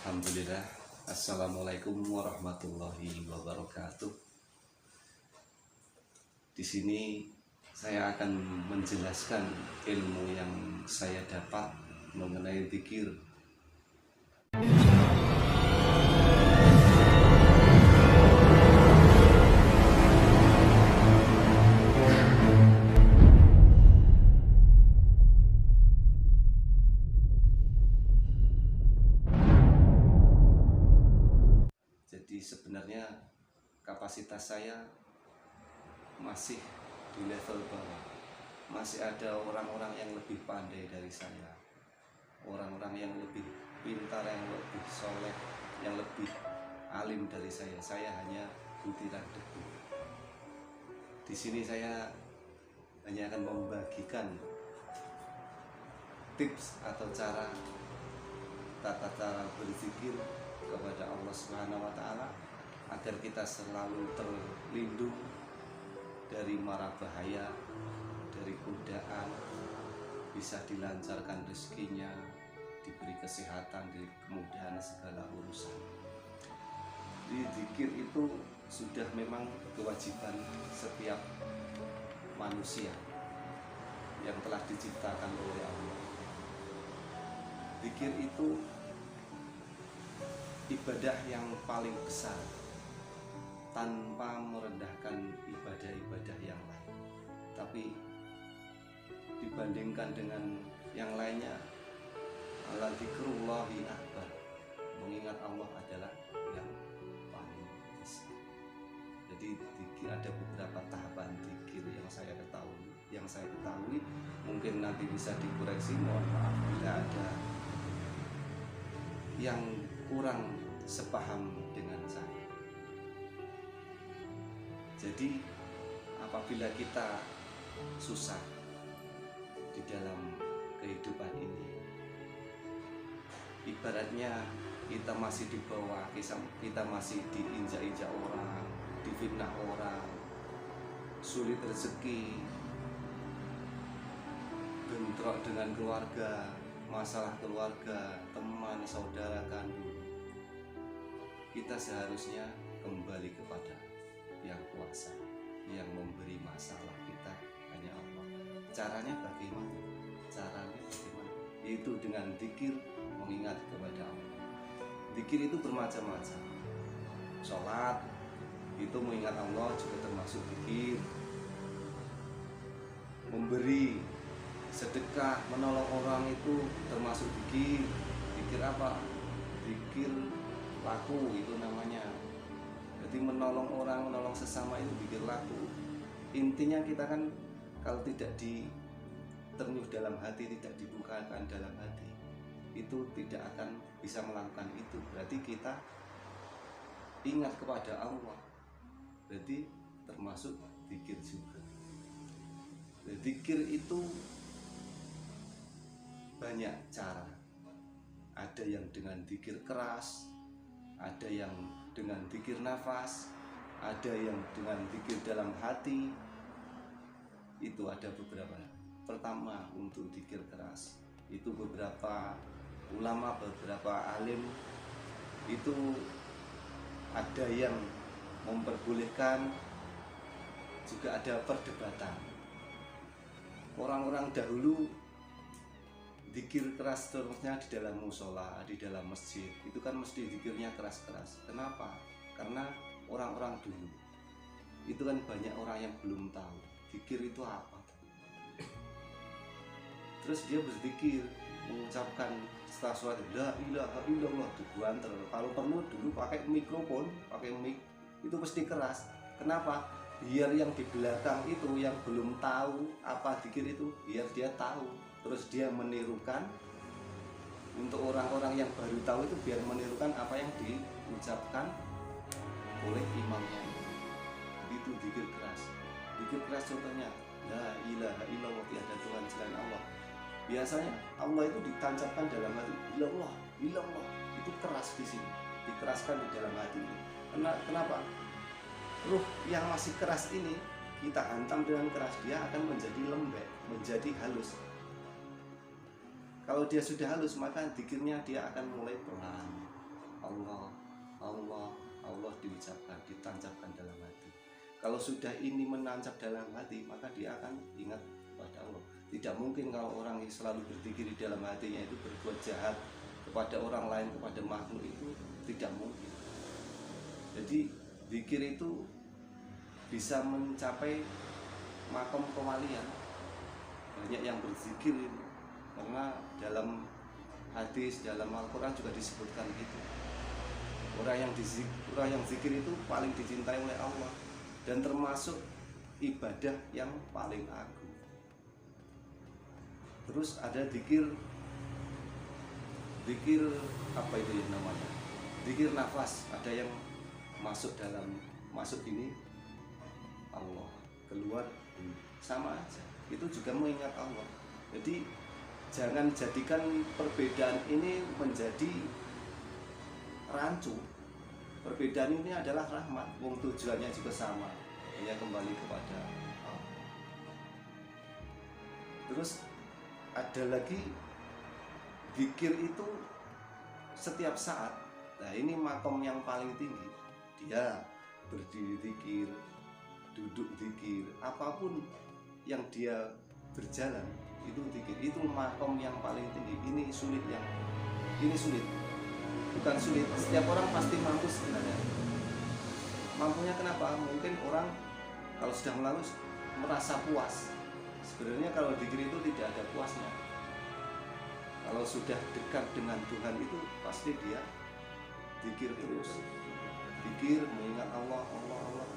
Alhamdulillah. Assalamualaikum warahmatullahi wabarakatuh. Di sini saya akan menjelaskan ilmu yang saya dapat mengenai zikir. Jadi sebenarnya kapasitas saya masih di level bawah. Masih ada orang-orang yang lebih pandai dari saya, orang-orang yang lebih pintar, yang lebih soleh, yang lebih alim dari saya. Saya hanya butiran debu. Di sini saya hanya akan membagikan tips atau tata cara berzikir kepada Allah Subhanahu wa Ta'ala, agar kita selalu terlindung dari mara bahaya, dari godaan, bisa dilancarkan rezekinya, diberi kesehatan, diberi kemudahan segala urusan. Di zikir itu sudah memang kewajiban setiap manusia yang telah diciptakan oleh Allah. Zikir itu ibadah yang paling besar, tanpa merendahkan ibadah-ibadah yang lain. Tapi dibandingkan dengan yang lainnya, ala dzikrullahi akbar, mengingat Allah adalah yang paling besar. Jadi zikir ada beberapa tahapan zikir yang saya ketahui, mungkin nanti bisa dikoreksi, mohon maaf bila ada yang kurang sepaham dengan saya. Jadi apabila kita susah di dalam kehidupan ini, ibaratnya kita masih di bawah, kita masih diinjak-injak orang, difitnah orang, sulit rezeki, bentrok dengan keluarga, masalah keluarga, teman, saudara kandung, kita seharusnya kembali kepada yang kuasa, yang memberi masalah kita hanya Allah. Caranya bagaimana? Yaitu dengan zikir, mengingat kepada Allah. Zikir itu bermacam-macam. Sholat itu mengingat Allah juga termasuk zikir. Memberi sedekah, menolong orang itu termasuk zikir. Zikir apa? Zikir laku itu namanya. Jadi menolong orang, menolong sesama itu zikir laku. Intinya kita kan kalau tidak diternyuh dalam hati, tidak dibukakan dalam hati, itu tidak akan bisa melakukan itu. Berarti kita ingat kepada Allah, berarti termasuk zikir juga. Zikir itu banyak cara. Ada yang dengan zikir keras, ada yang dengan zikir nafas, ada yang dengan zikir dalam hati. Itu ada beberapa. Pertama, untuk zikir keras, itu beberapa ulama, beberapa alim itu ada yang memperbolehkan, juga ada perdebatan. Orang-orang dahulu zikir keras terusnya di dalam musola, di dalam masjid, itu kan mesti zikirnya keras-keras. Kenapa? Karena orang-orang dulu itu kan banyak orang yang belum tahu zikir itu apa. Terus dia berzikir, mengucapkan setelah sholat la ilaha illallah, dibuanter. Kalau perlu dulu pakai mikrofon, pakai mic, itu pasti keras. Kenapa? Biar yang di belakang itu yang belum tahu apa zikir itu, biar dia tahu. Terus dia menirukan. Untuk orang-orang yang baru tahu itu biar menirukan apa yang diucapkan oleh imamnya. Itu zikir keras. Zikir keras contohnya la ilaha illallah, tiada Tuhan selain Allah. Biasanya Allah itu ditancapkan dalam hati, ilallah, ilallah. Itu keras di sini, dikeraskan di dalam hati ini. Kenapa? Ruh yang masih keras ini kita hantam dengan keras, dia akan menjadi lembek, menjadi halus. Kalau dia sudah halus, maka zikirnya dia akan mulai pelan, Allah, Allah, Allah diucapkan, ditancapkan dalam hati. Kalau sudah ini menancap dalam hati, maka dia akan ingat pada Allah. Tidak mungkin kalau orang yang selalu berzikir di dalam hatinya itu berbuat jahat kepada orang lain, kepada makhluk, itu tidak mungkin. Jadi zikir itu bisa mencapai makom kewalian. Banyak yang berzikir itu, karena dalam hadis, dalam Al-Quran juga disebutkan gitu. Orang yang zikir itu paling dicintai oleh Allah dan termasuk ibadah yang paling agung. Terus ada zikir apa itu yang namanya? Zikir nafas. Ada yang masuk ini Allah, keluar sama aja. Itu juga mengingat Allah. Jadi jangan jadikan perbedaan ini menjadi rancu. Perbedaan ini adalah rahmat. Wong tujuannya juga sama, hanya kembali kepada Allah. Terus ada lagi zikir itu setiap saat. Nah, ini makom yang paling tinggi. Dia berdiri zikir, duduk zikir, apapun yang dia berjalan itu zikir. Itu makom yang paling tinggi. Ini sulit, bukan sulit, setiap orang pasti mampu sebenarnya. Mampunya kenapa? Mungkin orang kalau sudah melalui merasa puas. Sebenarnya kalau zikir itu tidak ada puasnya. Kalau sudah dekat dengan Tuhan itu pasti dia zikir terus, zikir mengingat Allah, Allah, Allah.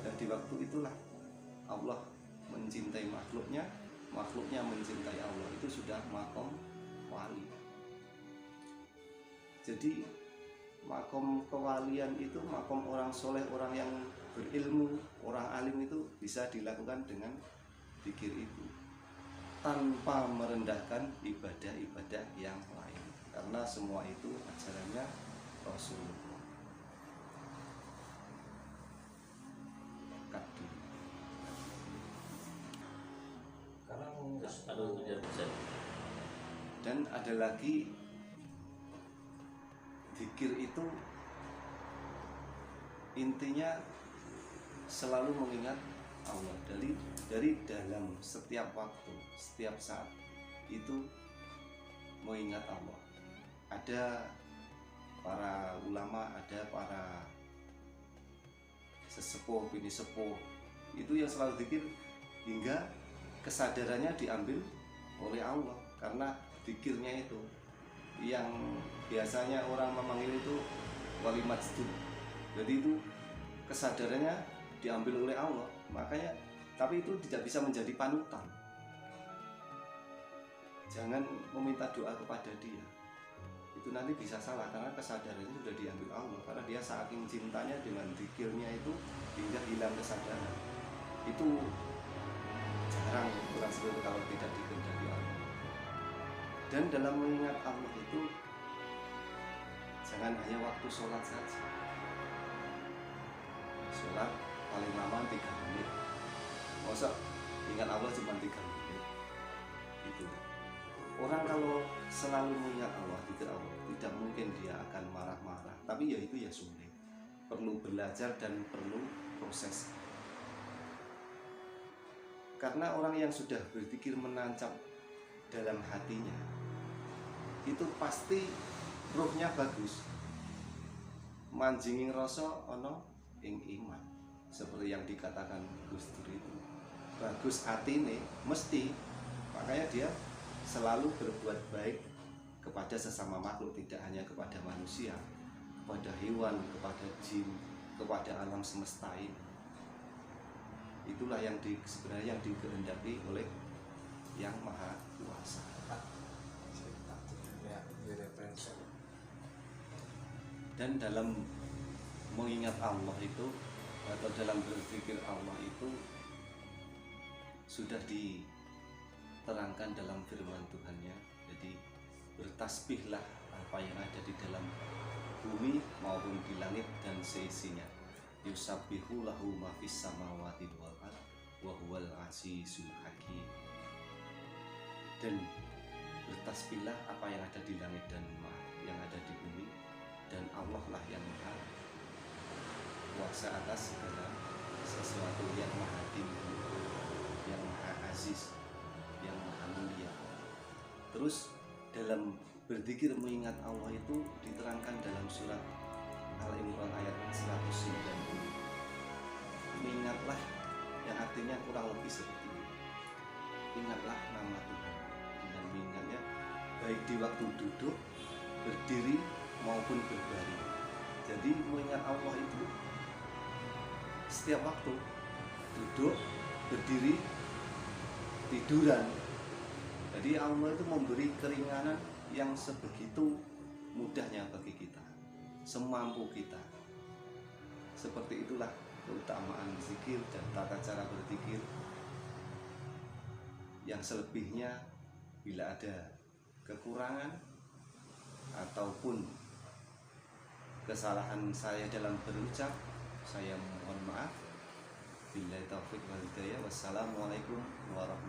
Dan di waktu itulah Allah mencintai makhluknya, makhluknya mencintai Allah. Itu sudah makom wali. Jadi makom kewalian itu makom orang soleh, orang yang berilmu, orang alim, itu bisa dilakukan dengan zikir itu tanpa merendahkan ibadah-ibadah yang lain, karena semua itu ajarannya Rasulullah. Dan ada lagi zikir itu intinya selalu mengingat Allah dari dalam setiap waktu, setiap saat itu mengingat Allah. Ada para ulama, ada para sesepuh, bini sepuh itu yang selalu zikir hingga kesadarannya diambil oleh Allah, karena zikirnya itu yang biasanya orang memanggil itu wali majdud. Jadi itu kesadarannya diambil oleh Allah, makanya tapi itu tidak bisa menjadi panutan. Jangan meminta doa kepada dia, itu nanti bisa salah, karena kesadarannya sudah diambil Allah, karena dia saking cintanya dengan zikirnya itu hingga hilang kesadaran. Itu jarang orang seperti kalau tidak dikehendaki Allah. Dan dalam mengingat Allah itu jangan hanya waktu sholat saja. Sholat paling lama 3 menit. Masa ingat Allah cuma 3 menit. Itu. Orang kalau selalu mengingat Allah, zikir Allah, tidak mungkin dia akan marah-marah. Tapi ya itu ya sulit. Perlu belajar dan perlu proses. Karena orang yang sudah berzikir menancap dalam hatinya, itu pasti ruhnya bagus. Manjinging rasa ono ing iman, seperti yang dikatakan Gus Dur itu. Bagus atine mesti, makanya dia selalu berbuat baik kepada sesama makhluk, tidak hanya kepada manusia, kepada hewan, kepada jin, kepada alam semesta ini. Itulah yang sebenarnya yang dikehendaki oleh Yang Maha Kuasa. Dan dalam mengingat Allah itu, atau dalam berzikir Allah itu, sudah diterangkan dalam firman Tuhannya. Jadi bertasbihlah apa yang ada di dalam bumi maupun di langit dan seisinya. Yusabbihu lahu ma fis samawati wal ard wa huwal azizul hakim. Dan bertasbihlah apa yang ada di langit dan yang ada di bumi, dan Allah lah yang maha kuasa atas segala sesuatu, yang maha tinggi, yang maha aziz, yang maha mulia. Terus dalam berzikir mengingat Allah itu diterangkan dalam surat Al-Imran ayat 190. Mengingatlah, yang artinya kurang lebih seperti ini. Ingatlah nama Tuhan dengan mengingatnya baik di waktu duduk, berdiri maupun berbaring. Jadi mengingat Allah itu setiap waktu, duduk, berdiri, tiduran. Jadi Allah itu memberi keringanan yang sebegitu mudahnya bagi kita, semampu kita. Seperti itulah keutamaan zikir dan tata cara berzikir. Yang selebihnya bila ada kekurangan ataupun kesalahan saya dalam berucap, saya mohon maaf. Billahi taufiq wal hidayah. Wassalamualaikum warahmatullahi wabarakatuh.